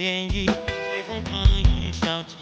涟漪，随风淌一小径。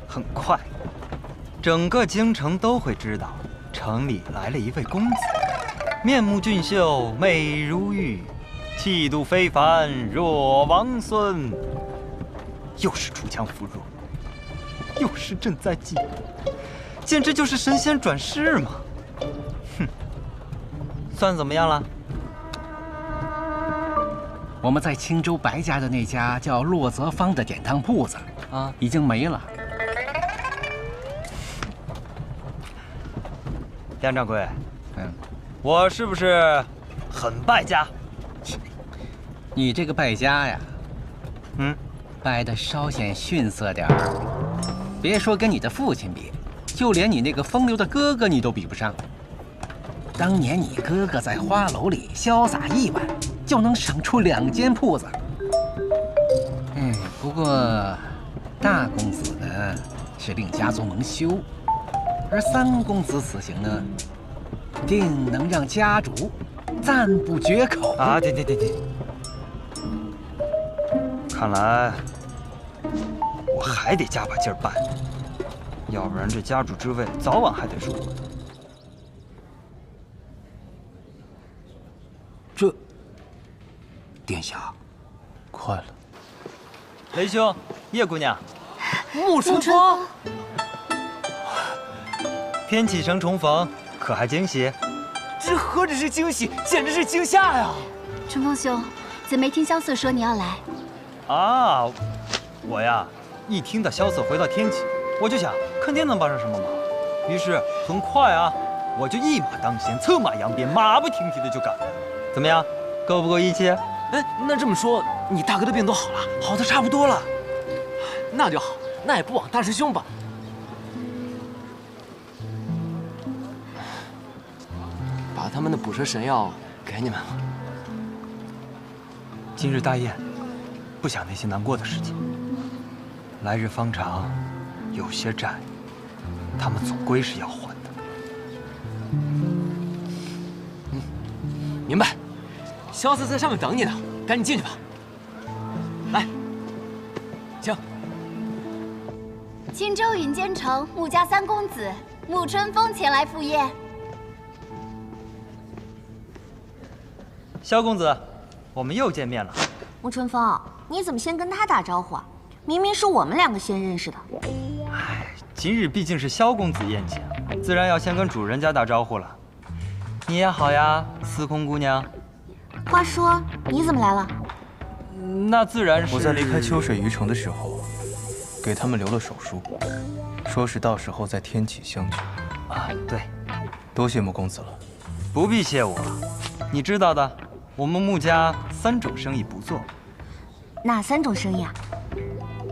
很快，整个京城都会知道，城里来了一位公子，面目俊秀，美如玉，气度非凡，若王孙。又是锄强扶弱，又是赈灾济贫，简直就是神仙转世嘛！哼，算怎么样了？我们在青州白家的那家叫洛泽坊的典当铺子啊，已经没了。梁掌柜，我是不是很败家？你这个败家呀，败得稍显逊色点儿。别说跟你的父亲比，就连你那个风流的哥哥你都比不上。当年你哥哥在花楼里潇洒1晚，就能省出2间铺子。不过大公子呢是令家族蒙羞，而3公子此行呢，定能让家主赞不绝口啊！停！看来我还得加把劲儿办，要不然这家主之位早晚还得是我的。这，殿下，快了。雷兄，叶姑娘，沐春风，天启城重逢，可还惊喜？这何止是惊喜，简直是惊吓呀！春风兄，怎没听萧瑟说你要来？啊，我呀，一听到萧瑟回到天启，我就想肯定能帮上什么忙，于是很快啊，我就一马当先，策马扬鞭，马不停蹄的就赶来了。怎么样，够不够义气？哎，那这么说，你大哥的病都好了，好的差不多了。那就好，那也不枉大师兄吧。把他们的捕蛇神药给你们了。今日大宴，不想那些难过的事情。来日方长，有些债，他们总归是要还的。明白。萧瑟在上面等你呢，赶紧进去吧。来，请。青州云间城穆家3公子沐春风前来赴宴。萧公子，我们又见面了。沐春风，你怎么先跟他打招呼啊？明明是我们2个先认识的。哎，今日毕竟是萧公子宴请，自然要先跟主人家打招呼了。你也好呀，司空姑娘。话说你怎么来了？那自然是我在离开秋水渔城的时候，给他们留了手书，说是到时候在天启相聚。啊，对，多谢穆公子了。不必谢我，你知道的，我们穆家3种生意不做。哪3种生意啊？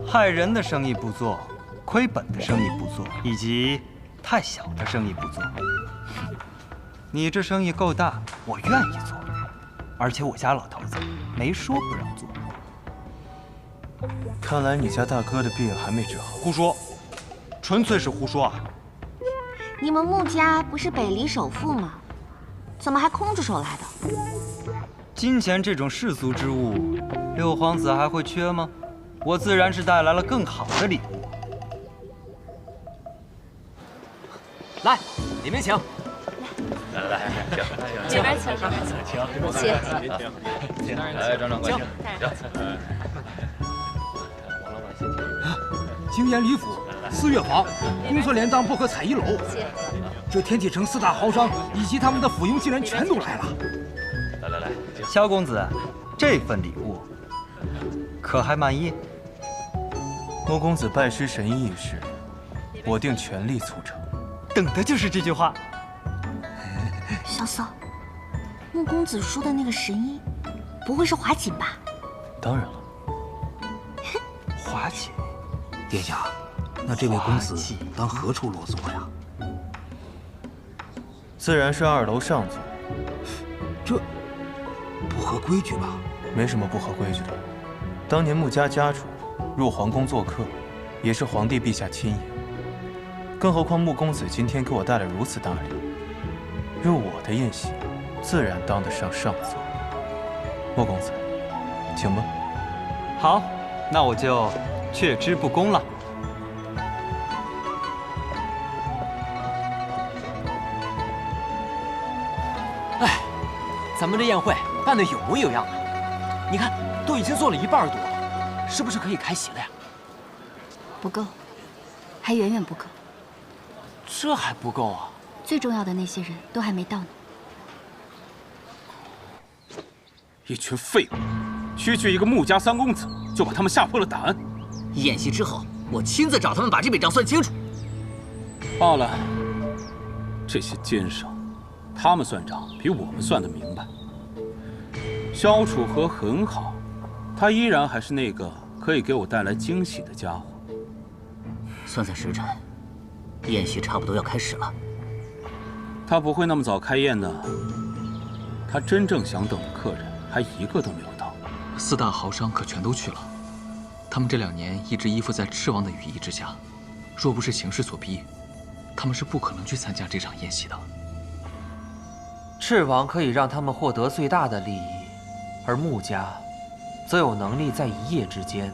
害人的生意不做，亏本的生意不做，以及太小的生意不做。你这生意够大，我愿意做，而且我家老头子没说不让做。看来你家大哥的病还没治好。胡说，纯粹是胡说啊！你们穆家不是北离首富吗？怎么还空着手来的？金钱这种世俗之物，6皇子还会缺吗？我自然是带来了更好的礼物。来，里面请。来，请，这边请，这边请，请，来，掌掌关系，京盐李府、四月坊、公孙连当铺和彩衣楼，这天启城4大豪商以及他们的附庸竟然全都来了。来，萧公子，这份礼物可还满意？穆公子拜师神医一事，我定全力促成。等的就是这句话。萧瑟，穆公子说的那个神医，不会是华锦吧？当然了。华锦，殿下，那这位公子当何处落座呀？自然是2楼上座。这不合规矩吧？没什么不合规矩的。当年穆家家主入皇宫做客，也是皇帝陛下亲迎。更何况穆公子今天给我带来如此大礼，入我的宴席，自然当得上上座。穆公子，请吧。好，那我就却之不恭了。哎，咱们这宴会办得有模有样的，你看都已经做了1半多了，是不是可以开席了呀？不够，还远远不够。这还不够啊！最重要的那些人都还没到呢。一群废物，区区一个穆家3公子就把他们吓破了胆。宴席之后，我亲自找他们把这笔账算清楚。罢了，这些奸商，他们算账比我们算得明白。萧楚河很好，他依然还是那个可以给我带来惊喜的家伙。算算时辰，宴席差不多要开始了。他不会那么早开宴的。他真正想等的客人还一个都没有到。4大豪商可全都去了，他们这2年一直依附在赤王的羽翼之下，若不是形势所逼，他们是不可能去参加这场宴席的。赤王可以让他们获得最大的利益，而穆家则有能力在一夜之间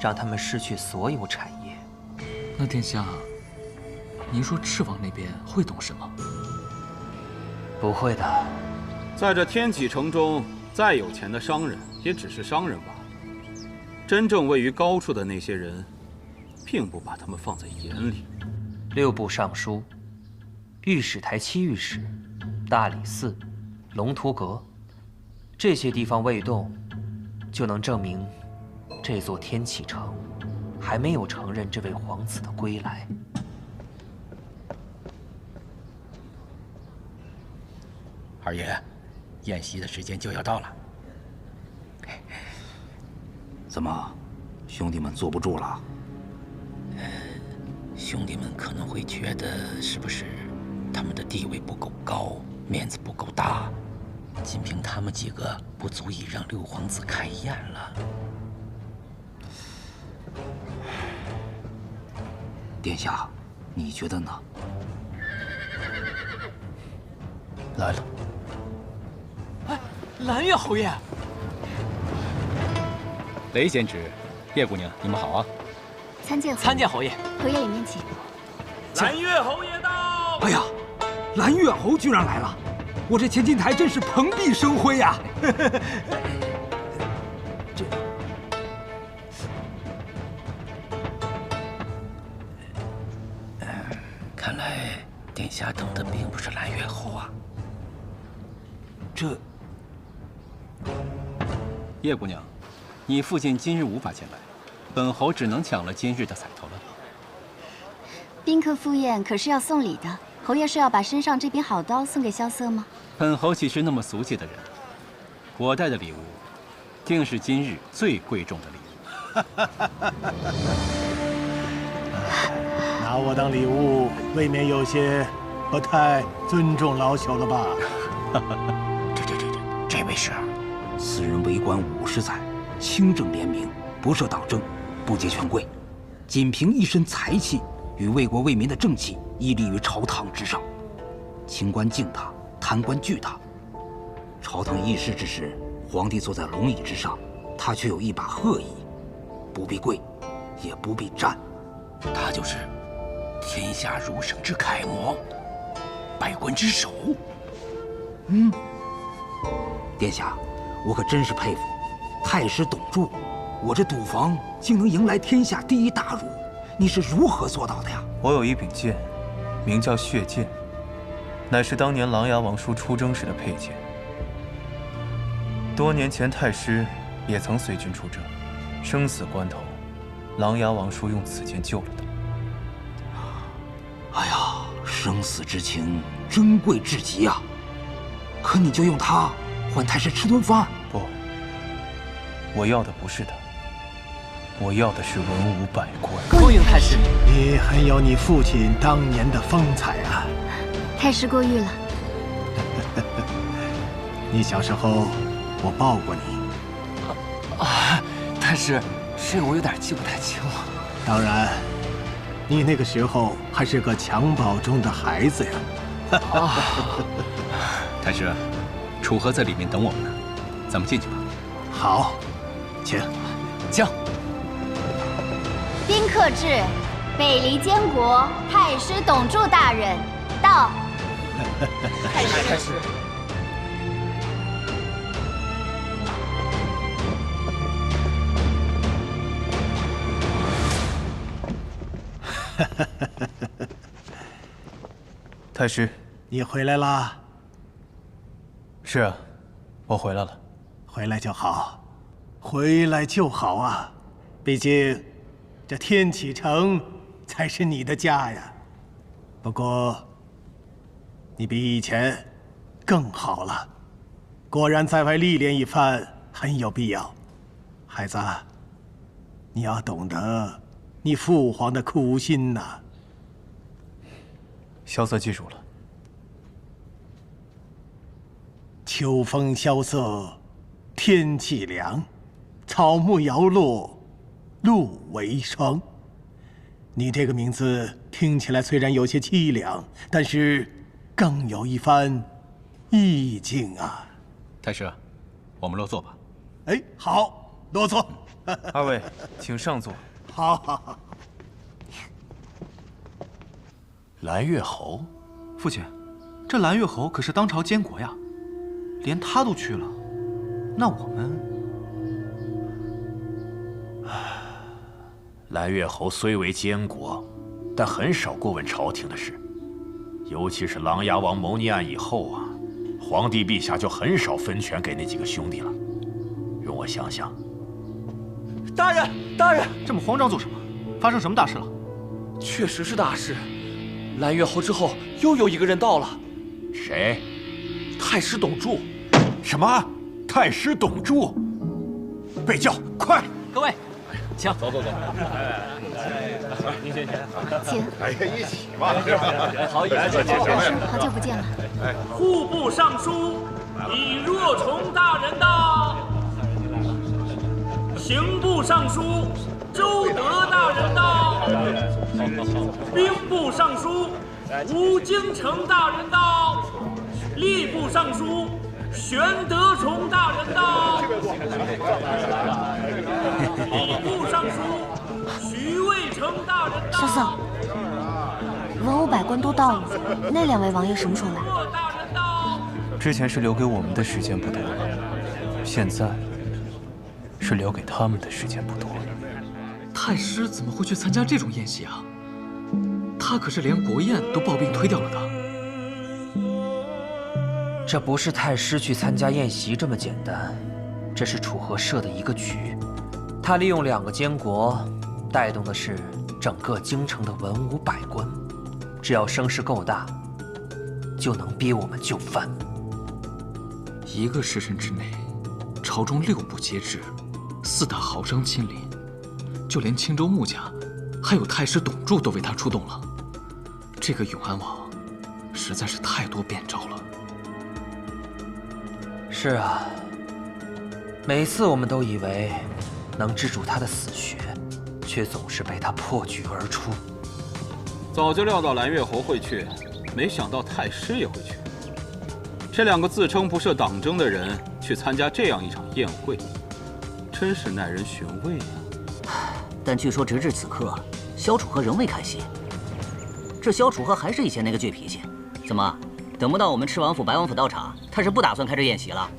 让他们失去所有产业。那殿下，您说赤王那边会懂什么？不会的。在这天启城中，再有钱的商人也只是商人罢了。真正位于高处的那些人，并不把他们放在眼里。6部尚书、御史台7御史、大理寺、龙图阁，这些地方未动，就能证明这座天启城还没有承认这位皇子的归来。二爷，宴席的时间就要到了。怎么，兄弟们坐不住了？兄弟们可能会觉得，是不是他们的地位不够高，面子不够大，仅凭他们几个不足以让6皇子开宴了。殿下，你觉得呢？来了。哎，蓝月侯爷。雷贤侄，叶姑娘，你们好啊！参见侯爷。侯爷里面请。蓝月侯爷到！哎呀，蓝月侯居然来了！我这前进台真是蓬荜生辉呀！这，看来殿下等的并不是蓝月侯啊。这，叶姑娘，你父亲今日无法前来，本侯只能抢了今日的彩头了。宾客赴宴可是要送礼的，侯爷是要把身上这柄好刀送给萧瑟吗？本侯岂是那么俗气的人？我带的礼物，定是今日最贵重的礼物。拿我当礼物，未免有些不太尊重老朽了吧？这位是，此人为官50载，清正廉明，不涉党争，不结权贵，仅凭一身才气与为国为民的正气，屹立于朝堂之上。清官敬他，贪官惧他。朝堂议事之时，皇帝坐在龙椅之上，他却有一把鹤椅。不必跪，也不必战，他就是天下儒生之楷模，百官之首。殿下，我可真是佩服太师董柱，我这赌坊竟能迎来天下第一大儒，你是如何做到的呀？我有一柄剑，名叫血剑，乃是当年琅琊王叔出征时的佩剑。多年前太师也曾随军出征，生死关头，琅琊王叔用此剑救了他。哎呀，生死之情珍贵至极啊！可你就用它换太师吃顿饭？不，我要的不是他，我要的是文武百官。恭迎太师，你很有你父亲当年的风采啊！太师过誉了。你小时候，我抱过你。太师，这我有点记不太清了。当然，你那个时候还是个襁褓中的孩子呀。太师，楚河在里面等我们呢，咱们进去吧。好，请。请。宾客至，北离监国太师董柱大人到。太师。太师，你回来啦？是啊，我回来了。回来就好，回来就好啊！毕竟，这天启城才是你的家呀。不过，你比以前更好了，果然在外历练一番很有必要。孩子，你要懂得你父皇的苦心呐。萧瑟记住了。秋风萧瑟，天气凉，草木摇落，露为霜。你这个名字听起来虽然有些凄凉，但是更有一番意境啊。太师，我们落座吧。哎，好，落座。二位，请上座。好好好。蓝月侯，父亲，这蓝月侯可是当朝监国呀，连他都去了，那我们……蓝月侯虽为监国，但很少过问朝廷的事，尤其是琅琊王谋逆案以后啊，皇帝陛下就很少分权给那几个兄弟了。容我想想。大人，大人，这么慌张做什么？发生什么大事了？确实是大事。蓝月侯之后，又有一个人到了。谁？太师董柱。什么？太师董柱？备轿，快！各位，请走。您先。请。哎呀，一起吧。好意思，老师，好久不见了。户部尚书李若崇大人到。刑部尚书周德大人到。兵部尚书吴京城大人到。吏部尚书玄德崇大人到。礼部尚书徐渭成大人到。嫂嫂，文武百官都到了，那两位王爷什么时候来？之前是留给我们的时间不多了，现在是留给他们的时间不多了。太师怎么会去参加这种宴席啊？他可是连国宴都抱病推掉了的。这不是太师去参加宴席这么简单，这是楚河设的一个局。他利用2个监国，带动的是整个京城的文武百官。只要声势够大，就能逼我们就范。1个时辰之内，朝中6部皆至，4大豪商亲临，就连青州穆家，还有太师董柱都为他出动了。这个永安王，实在是太多变招了。是啊，每次我们都以为能制住他的死穴，却总是被他破局而出。早就料到蓝月侯会去，没想到太师也会去。这2个自称不涉党争的人去参加这样一场宴会，真是耐人寻味呀。但据说直至此刻，萧楚河仍未开席。这萧楚河还是以前那个倔脾气，怎么等不到我们赤王府、白王府到场，他是不打算开这宴席了？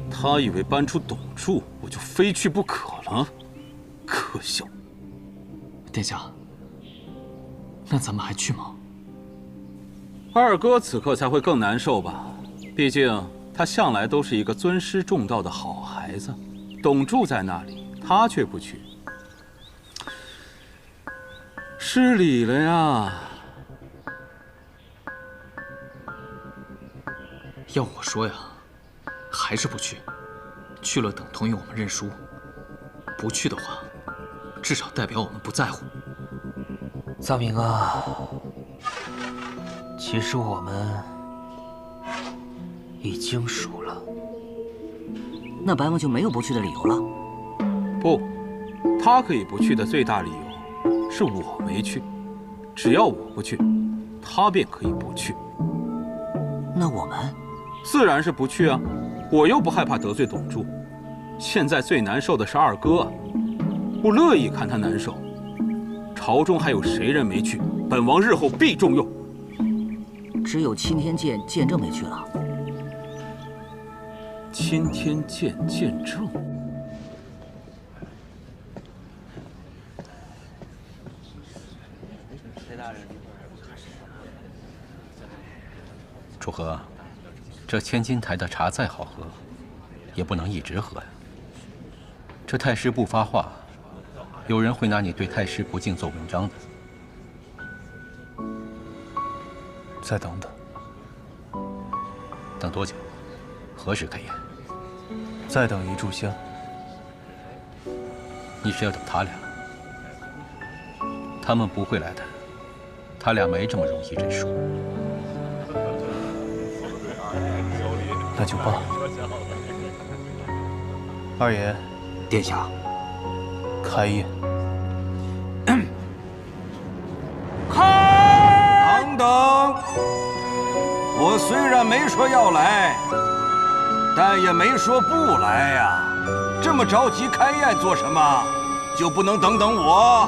他以为搬出董柱我就非去不可了，可笑！殿下，那咱们还去吗？二哥此刻才会更难受吧？毕竟他向来都是一个尊师重道的好孩子，董柱在那里，他却不去。 失礼了呀！要我说呀，还是不去。去了等同于我们认输，不去的话，至少代表我们不在乎。臧明啊，其实我们已经输了。那白王就没有不去的理由了？不，他可以不去的最大理由是我没去。只要我不去，他便可以不去。那我们自然是不去啊！我又不害怕得罪董柱。现在最难受的是二哥，我乐意看他难受。朝中还有谁人没去？本王日后必重用。只有钦天监见证没去了。钦天监见证。 楚河，这千金台的茶再好喝，也不能一直喝呀。这太师不发话，有人会拿你对太师不敬做文章的。再等等。等多久？何时开宴？再等一炷香。你是要等他俩？他们不会来的，他俩没这么容易认输。 那就罢。二爷，殿下，开宴。等等，我虽然没说要来，但也没说不来呀。这么着急开宴做什么？就不能等等我？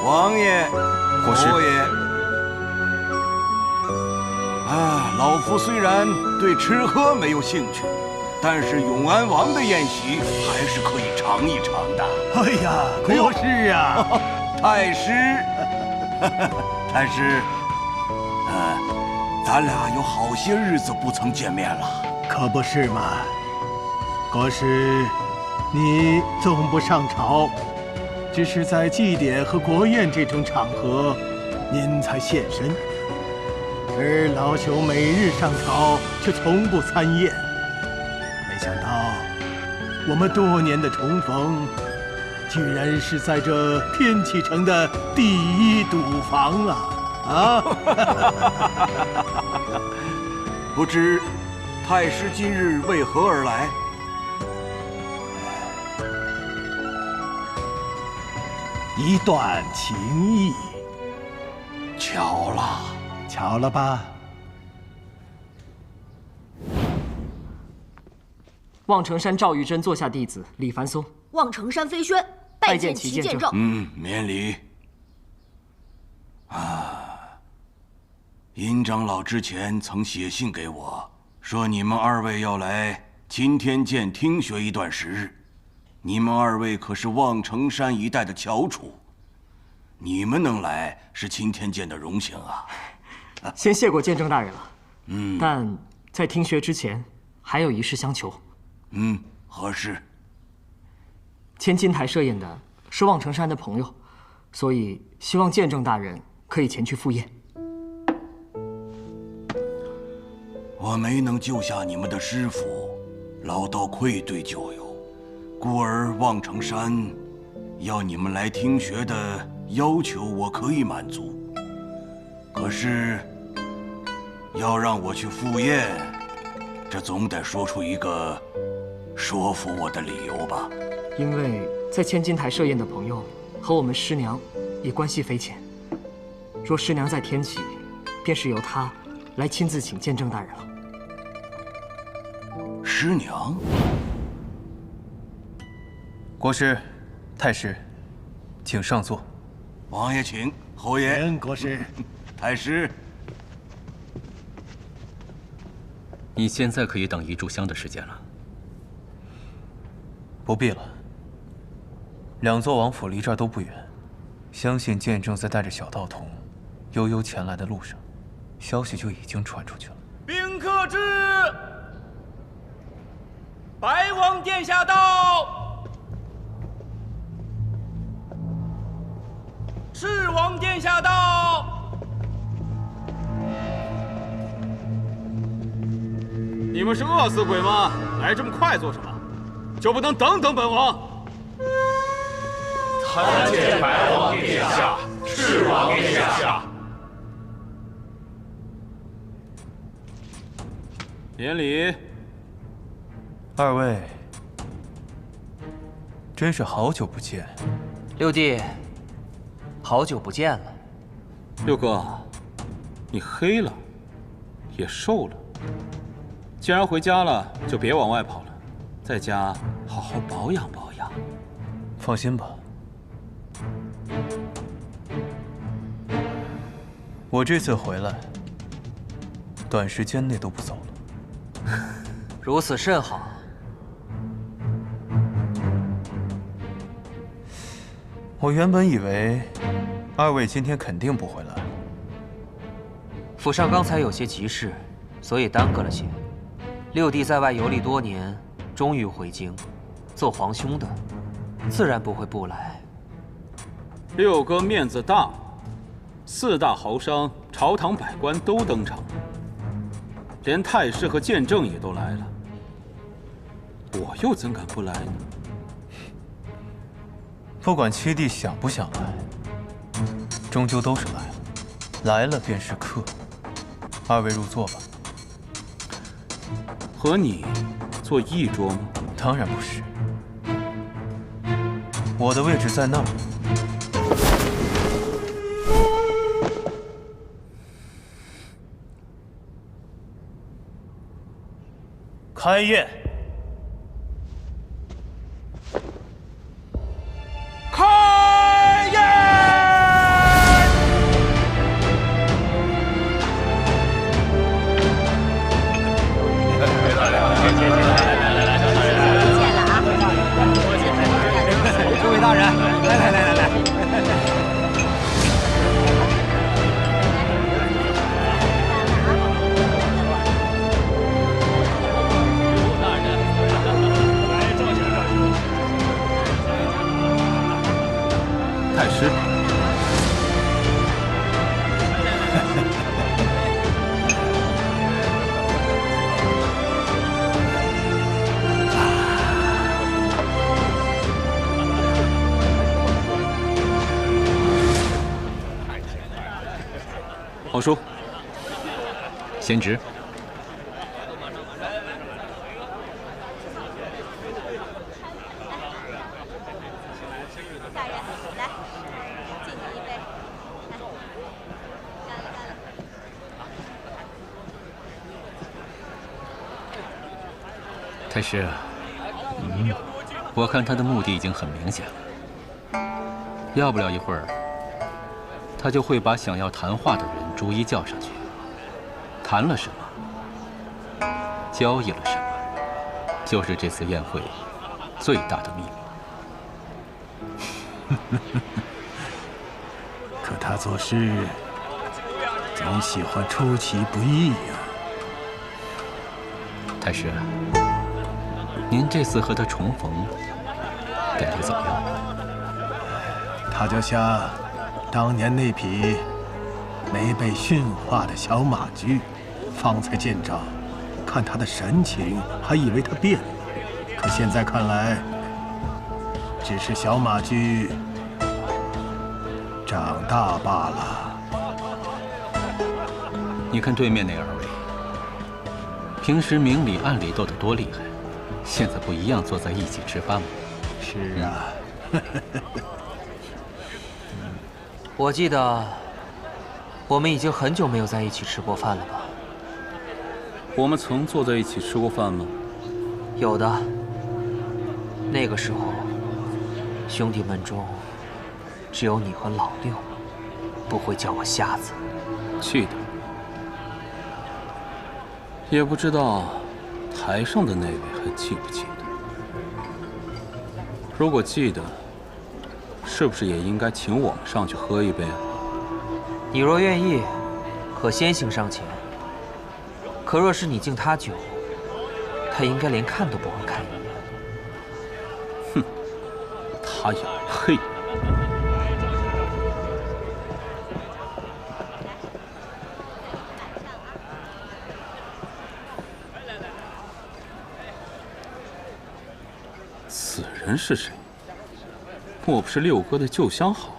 王爷，侯爷。 老夫虽然对吃喝没有兴趣，但是永安王的宴席还是可以尝一尝的。哎呀，国师啊，太师，太师，咱俩有好些日子不曾见面了，可不是嘛？国师，你总不上朝，只是在祭典和国宴这种场合，您才现身。 而老朽每日上朝，却从不参宴。没想到，我们多年的重逢，居然是在这天启城的第一赌房啊！啊！不知太师今日为何而来？一段情谊，巧了。 巧了吧？望城山赵玉珍座下弟子李凡松，望城山飞轩拜见其见证。免礼。殷长老之前曾写信给我，说你们二位要来钦天监听学一段时日。你们二位可是望城山一带的翘楚，你们能来是钦天监的荣幸啊。 先谢过见证大人了。但在听学之前，还有一事相求。何事？千金台设宴的是望城山的朋友，所以希望见证大人可以前去赴宴。我没能救下你们的师傅，老道愧对旧友，故而望城山要你们来听学的要求，我可以满足。可是。 要让我去赴宴，这总得说出一个说服我的理由吧。因为在千金台设宴的朋友和我们师娘也关系匪浅，若师娘在天启，便是由他来亲自请见证大人了。师娘？国师、太师，请上座。王爷请，侯爷。国师，太师。你现在可以等一炷香的时间了。不必了。两座王府离这儿都不远，相信剑正在带着小道童悠悠前来的路上，消息就已经传出去了。宾客至，白王殿下到，赤王殿下到。你们是饿死鬼吗？来这么快做什么？就不能等等本王？参见白王殿下，赤王殿下。免礼。二位，真是好久不见。六弟，好久不见了。六哥，你黑了，也瘦了。既然回家了，就别往外跑了，在家好好保养保养。放心吧，我这次回来，短时间内都不走了。如此甚好。我原本以为二位今天肯定不回来。府上刚才有些急事，所以耽搁了些。六弟在外游历多年，终于回京，做皇兄的，自然不会不来。六哥面子大，四大豪商、朝堂百官都登场了，连太师和剑正也都来了，我又怎敢不来呢？不管七弟想不想来，终究都是来了，来了便是客。二位入座吧。和你坐一桌吗？当然不是，我的位置在那儿。开宴。开宴！诸位大人，来。太师。皇叔，贤侄。大人，来，敬你一杯。太师，我看他的目的已经很明显了，要不了一会儿，他就会把想要谈话的人逐一叫上去，谈了什么，交易了什么，就是这次宴会最大的秘密。可他做事总喜欢出其不意呀。太师，您这次和他重逢，感觉怎么样？他就像当年那匹没被驯化的小马驹，方才见着，看他的神情，还以为他变了，可现在看来，只是小马驹长大罢了。你看对面那二位，平时明里暗里斗得多厉害，现在不一样坐在一起吃饭吗？是啊。我记得我们已经很久没有在一起吃过饭了吧？我们曾坐在一起吃过饭吗？有的。那个时候，兄弟们中，只有你和老六不会叫我瞎子。记得，也不知道台上的那位还记不记得。如果记得，是不是也应该请我们上去喝一杯啊？你若愿意，可先行上前。可若是你敬他酒，他应该连看都不会看一眼。哼，他也配？此人是谁？莫不是六哥的旧相好？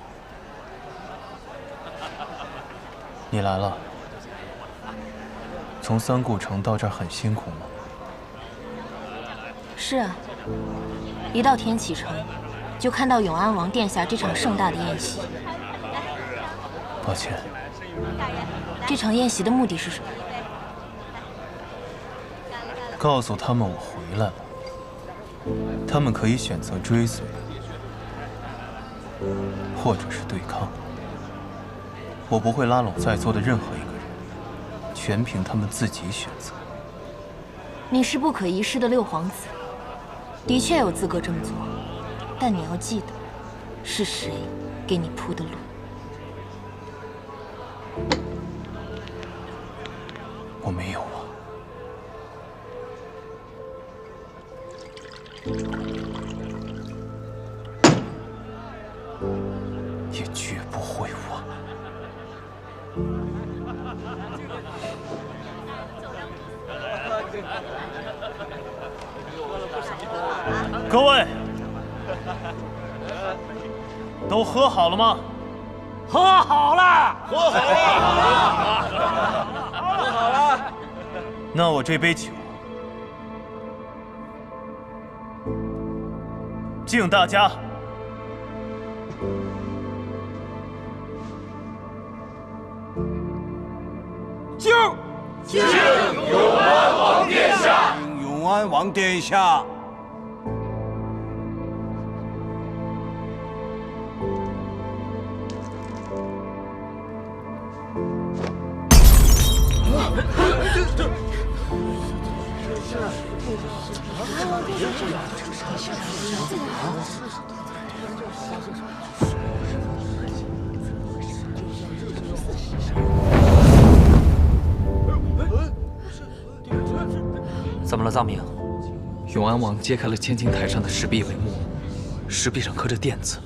你来了。从三顾城到这儿很辛苦吗？是啊，一到天启城，就看到永安王殿下这场盛大的宴席。抱歉。这场宴席的目的是什么？告诉他们我回来了，他们可以选择追随，或者是对抗。我不会拉拢在座的任何一个人，全凭他们自己选择。你是不可一世的六皇子，的确有资格这么做，但你要记得，是谁给你铺的路。我没有啊。也绝不会忘。各位，都喝好了吗？喝好了，喝好了，喝好了。那我这杯酒，敬大家。敬永安王殿下！敬永安王殿下！怎么了，臧明？永安王揭开了千金台上的石壁帷幕，石壁上刻着“殿”字。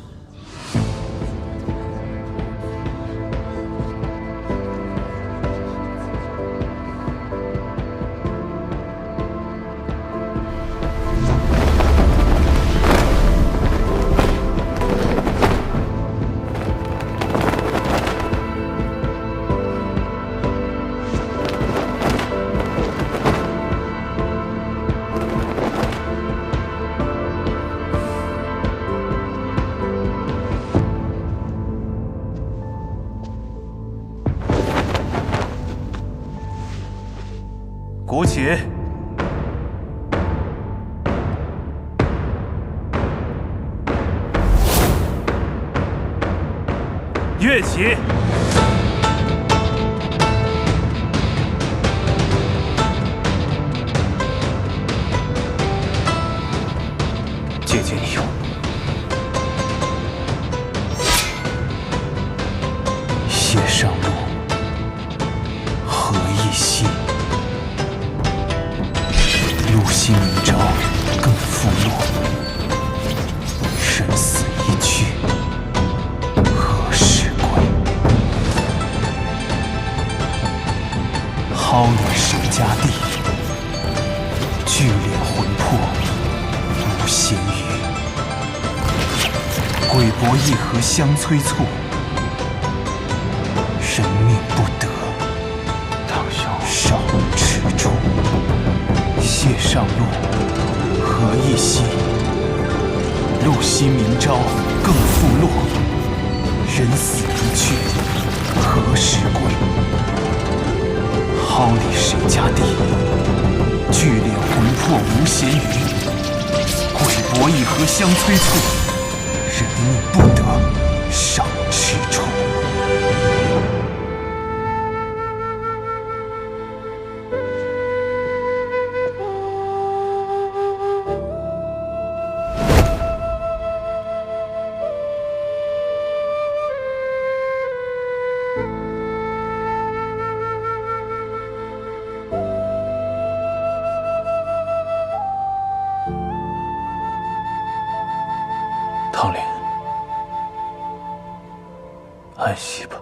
鼓起！乐起！借剑一用。谢上路，何一夕？路西明朝，更复落。生死一去，何时归？蒿里谁家地？聚敛魂魄，无闲语。鬼帛一盒相催促，人命不得，少持住。谢上路，何一夕？路西明朝，更复落。人死一去，何时归？蒿里谁家地？聚敛魂魄无闲语。鬼帛一盒相催促，人命不得，尚去处。唐玲，安息吧。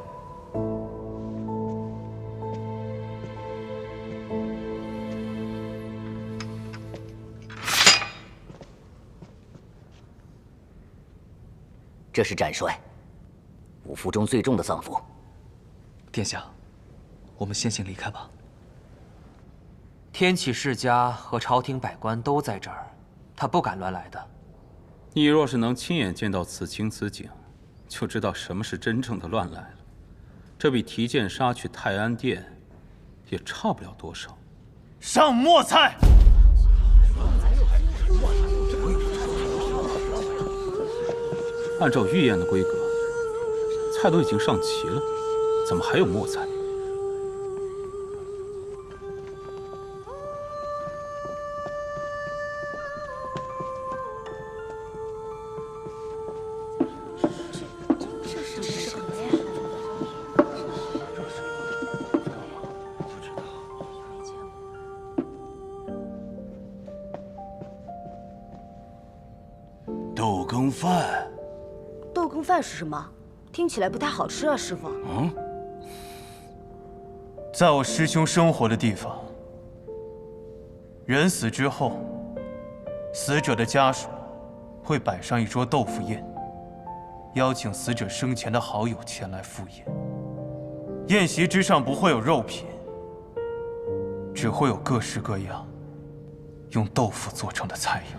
这是展帅五服中最重的丧服。殿下，我们先行离开吧。天启世家和朝廷百官都在这儿，他不敢乱来的。你若是能亲眼见到此情此景，就知道什么是真正的乱来了。这比提剑杀去泰安殿，也差不了多少。上墨菜。按照御宴的规格，菜都已经上齐了，怎么还有墨菜？豆羹饭。豆羹饭是什么？听起来不太好吃啊，师傅。在我师兄生活的地方，人死之后，死者的家属会摆上一桌豆腐宴，邀请死者生前的好友前来赴宴。宴席之上不会有肉品，只会有各式各样用豆腐做成的菜肴，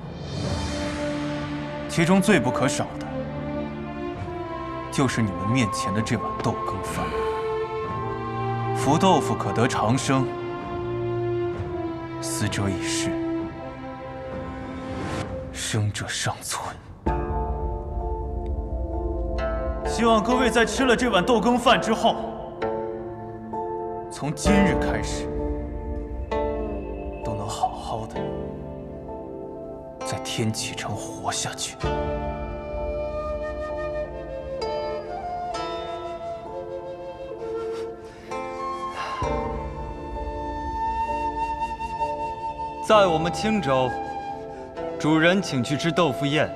其中最不可少的就是你们面前的这碗豆羹饭。服豆腐可得长生，死者已逝，生者尚存。希望各位在吃了这碗豆羹饭之后，从今日开始，都能好好的在天启城活下去。在我们青州，主人请去吃豆腐宴，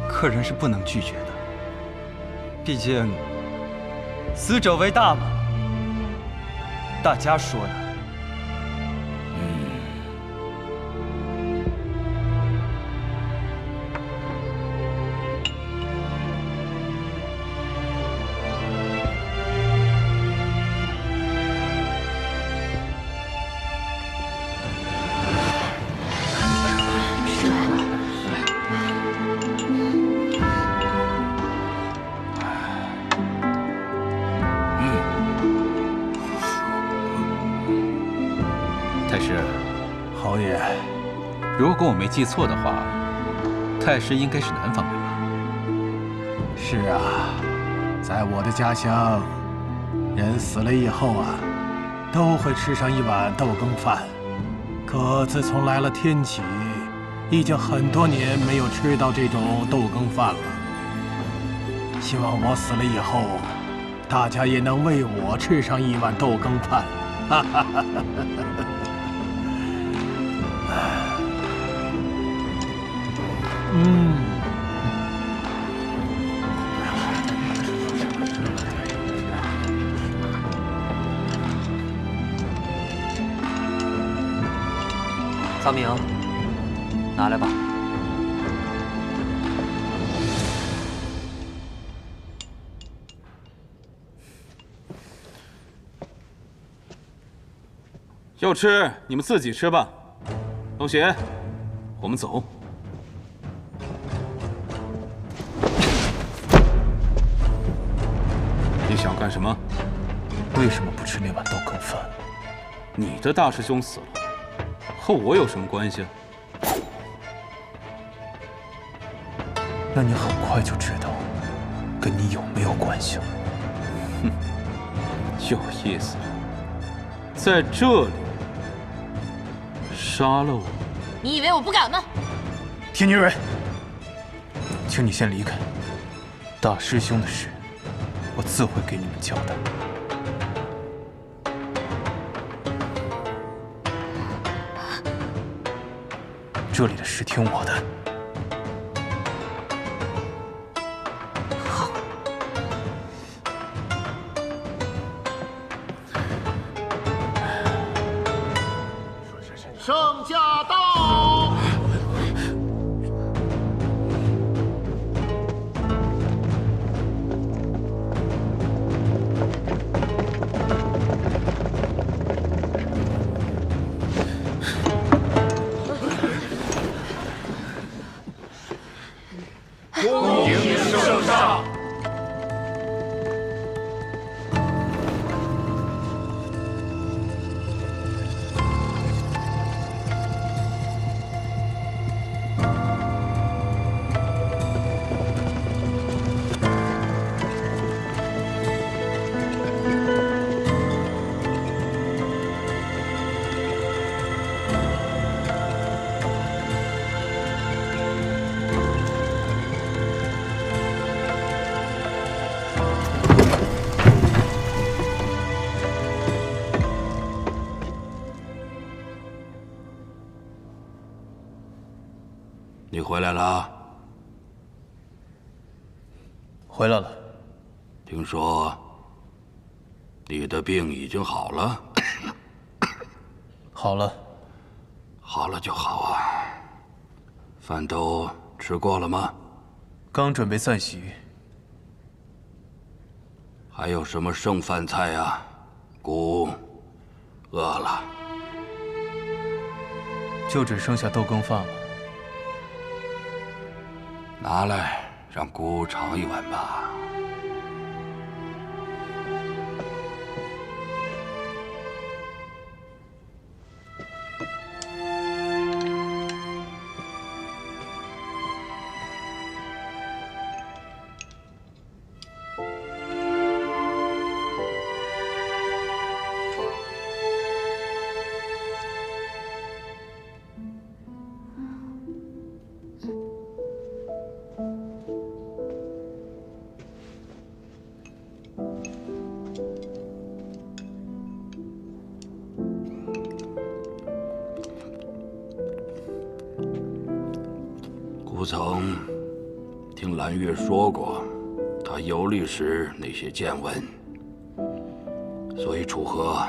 客人是不能拒绝的。毕竟死者为大嘛，大家说的。太师，侯爷，如果我没记错的话，太师应该是南方人吧？是啊，在我的家乡，人死了以后啊，都会吃上一碗豆羹饭。可自从来了天启，已经很多年没有吃到这种豆羹饭了。希望我死了以后，大家也能为我吃上一碗豆羹饭。哈哈哈哈哈！苍明，拿来吧。要吃你们自己吃吧。龙邪，我们走。你想干什么？为什么不吃那碗豆羹饭？你的大师兄死了，和我有什么关系？那你很快就知道跟你有没有关系了。哼，有意思，在这里杀了我，你以为我不敢吗？天女蕊，请你先离开。大师兄的事，我自会给你们交代。这里的事听我的。好。圣驾到！恭迎圣上！你回来了？回来了。听说你的病已经好了？好了。好了就好啊。饭都吃过了吗？刚准备散席。还有什么剩饭菜呀？姑饿了。就只剩下豆羹饭了。拿来，让姑尝一碗吧。不曾听蓝月说过他游历时那些见闻，所以楚河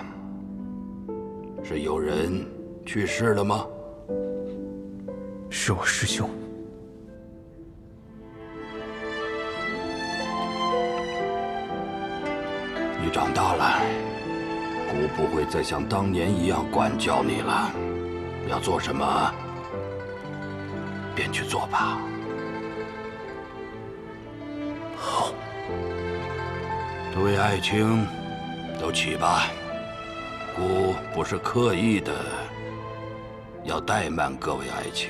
是有人去世了吗？是我师兄。你长大了，姑不会再像当年一样管教你了。要做什么，便去做吧。好。诸位爱卿，都起吧。姑不是刻意的要怠慢各位爱卿，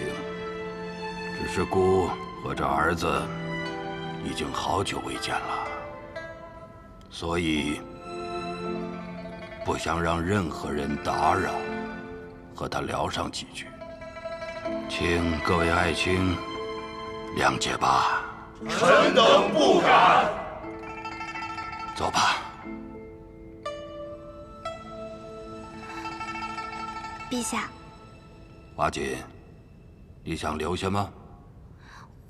只是姑和这儿子已经好久未见了，所以不想让任何人打扰，和他聊上几句，请各位爱卿谅解吧。臣等不敢。走吧。陛下，华锦，你想留下吗？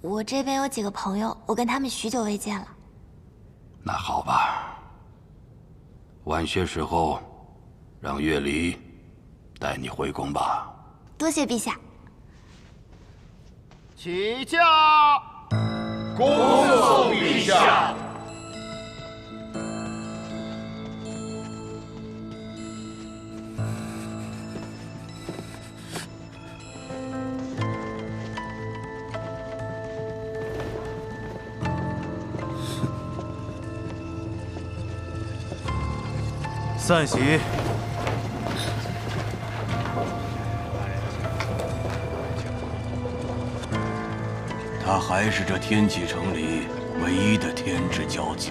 我这边有几个朋友，我跟他们许久未见了。那好吧，晚些时候让月离带你回宫吧。多谢陛下。起驾！恭送陛下。散席。他还是这天启城里唯一的天之骄子。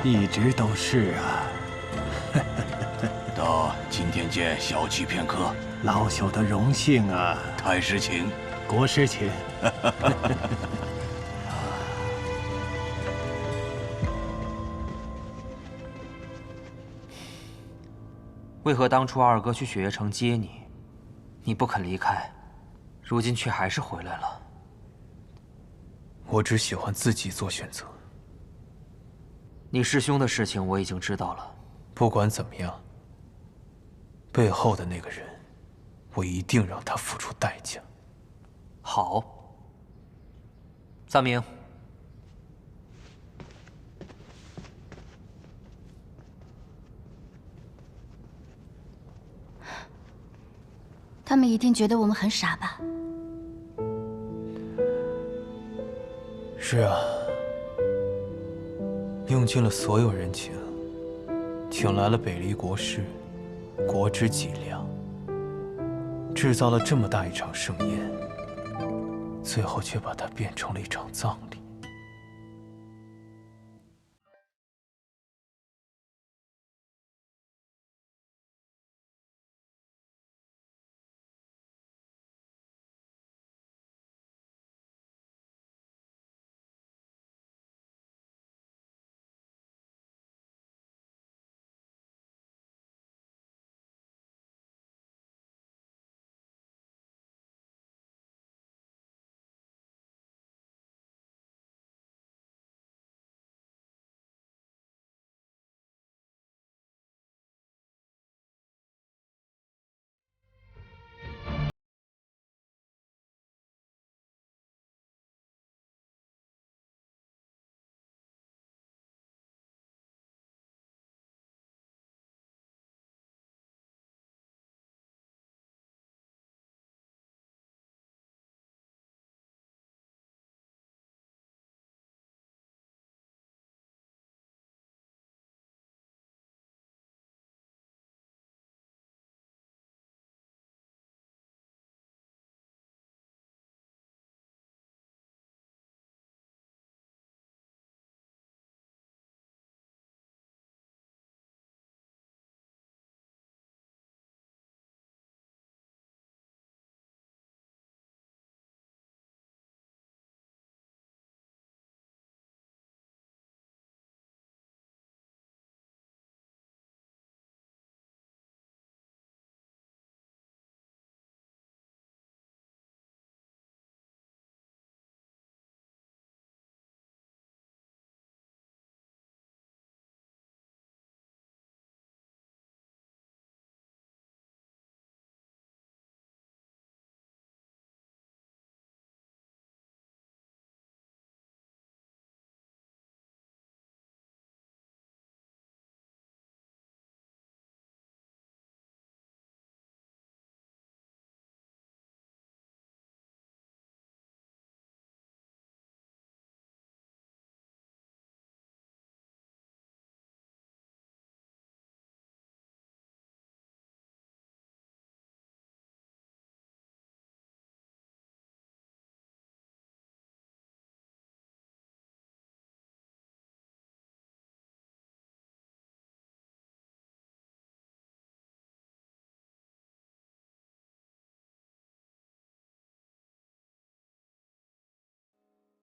一直都是啊。到今天见小憩片刻。老朽的荣幸啊。太师请。国师请。为何当初二哥去雪月城接你，你不肯离开，如今却还是回来了？我只喜欢自己做选择。你师兄的事情我已经知道了。不管怎么样，背后的那个人，我一定让他付出代价。好，三明。他们一定觉得我们很傻吧？是啊，用尽了所有人情，请来了北离国师，国之脊梁，制造了这么大一场盛宴，最后却把它变成了一场葬礼。